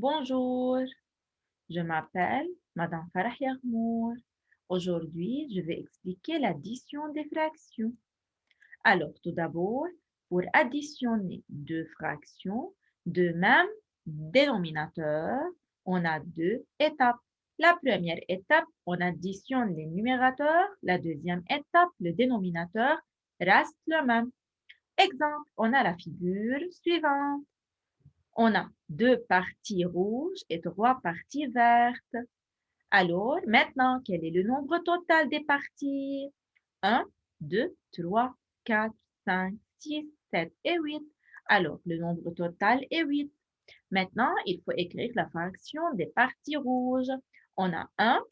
Bonjour, je m'appelle Madame Farah Yarmour. Aujourd'hui, je vais expliquer l'addition des fractions. Alors, tout d'abord, pour additionner deux fractions de même dénominateur, on a deux étapes. La première étape, on additionne les numérateurs. La deuxième étape, le dénominateur reste le même. Exemple, on a la figure suivante. On a deux parties rouges et trois parties vertes. Alors, maintenant, quel est le nombre total des parties? 1, 2, 3, 4, 5, 6, 7 et 8. Alors, le nombre total est 8. Maintenant, il faut écrire la fraction des parties rouges. On a 1,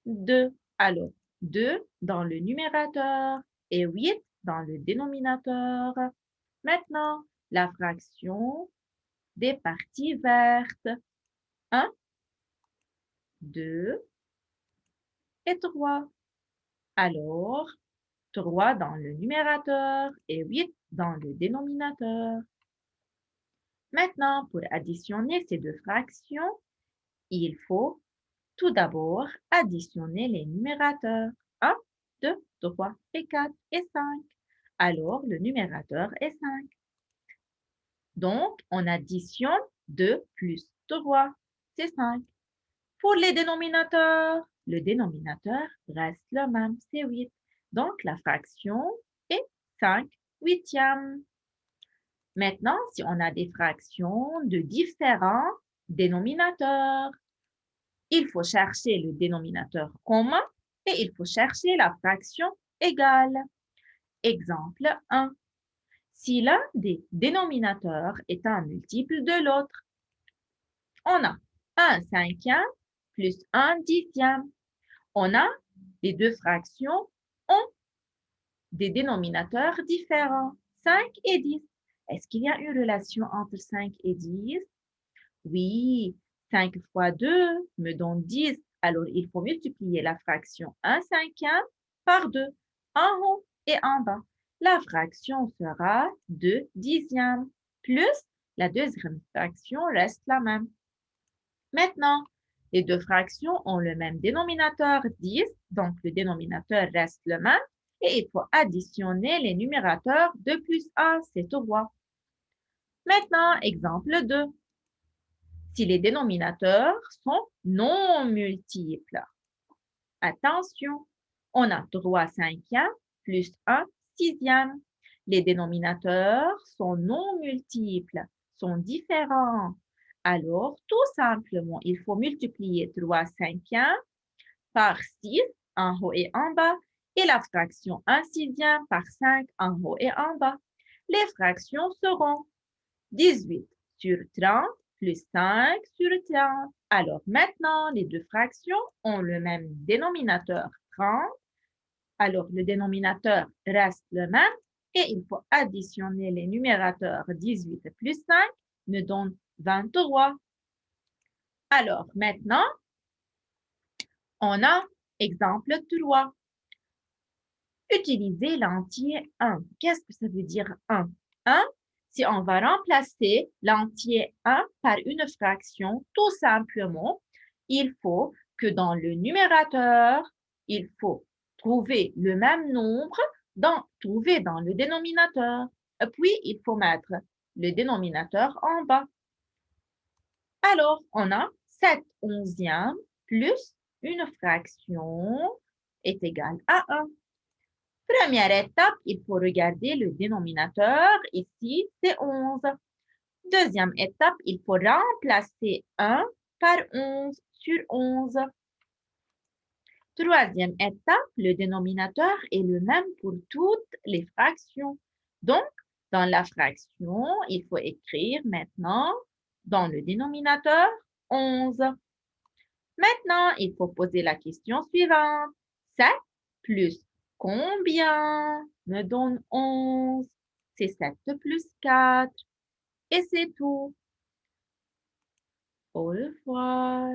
2. Alors, 2 dans le numérateur et 8 dans le dénominateur. Maintenant, la fraction des parties vertes. 1, 2 et 3. Alors, 3 dans le numérateur et 8 dans le dénominateur. Maintenant, pour additionner ces deux fractions, il faut tout d'abord additionner les numérateurs. 1, 2, 3 et 4 et 5. Alors, le numérateur est 5. Donc, on additionne 2 plus 3, c'est 5. Pour les dénominateurs, le dénominateur reste le même, c'est 8. Donc, la fraction est 5 huitièmes. Maintenant, si on a des fractions de différents dénominateurs, il faut chercher le dénominateur commun et il faut chercher la fraction égale. Exemple 1. Si l'un des dénominateurs est un multiple de l'autre, on a 1 cinquième plus 1 dixième. On a les deux fractions ont des dénominateurs différents, 5 et 10. Est-ce qu'il y a une relation entre 5 et 10? Oui, 5 fois 2 me donne 10. Alors, il faut multiplier la fraction 1 cinquième par 2, en haut et en bas. La fraction sera 2 dixièmes, plus la deuxième fraction reste la même. Maintenant, les deux fractions ont le même dénominateur 10, donc le dénominateur reste le même, et il faut additionner les numérateurs 2 plus 1, c'est 3. Maintenant, exemple 2. Si les dénominateurs sont non multiples, attention, on a 3 cinquièmes plus 1 sixième. Les dénominateurs sont non multiples, sont différents. Alors, tout simplement, il faut multiplier 3 cinquièmes par 6 en haut et en bas et la fraction 1 sixième par 5 en haut et en bas. Les fractions seront 18 sur 30 plus 5 sur 30. Alors maintenant, les deux fractions ont le même dénominateur 30. Alors le dénominateur reste le même et il faut additionner les numérateurs 18 plus 5 me donne 23. Alors maintenant, on a exemple 3. Utiliser l'entier 1. Qu'est-ce que ça veut dire 1? 1, si on va remplacer l'entier 1 par une fraction, tout simplement, il faut que dans le numérateur, il faut trouver le même nombre, trouver dans le dénominateur. Puis, il faut mettre le dénominateur en bas. Alors, on a 7 onzièmes plus une fraction est égale à 1. Première étape, il faut regarder le dénominateur. Ici, c'est 11. Deuxième étape, il faut remplacer 1 par 11 sur 11. Troisième étape, le dénominateur est le même pour toutes les fractions. Donc, dans la fraction, il faut écrire maintenant dans le dénominateur 11. Maintenant, il faut poser la question suivante. 7 plus combien me donne 11? C'est 7 plus 4. Et c'est tout. Au revoir.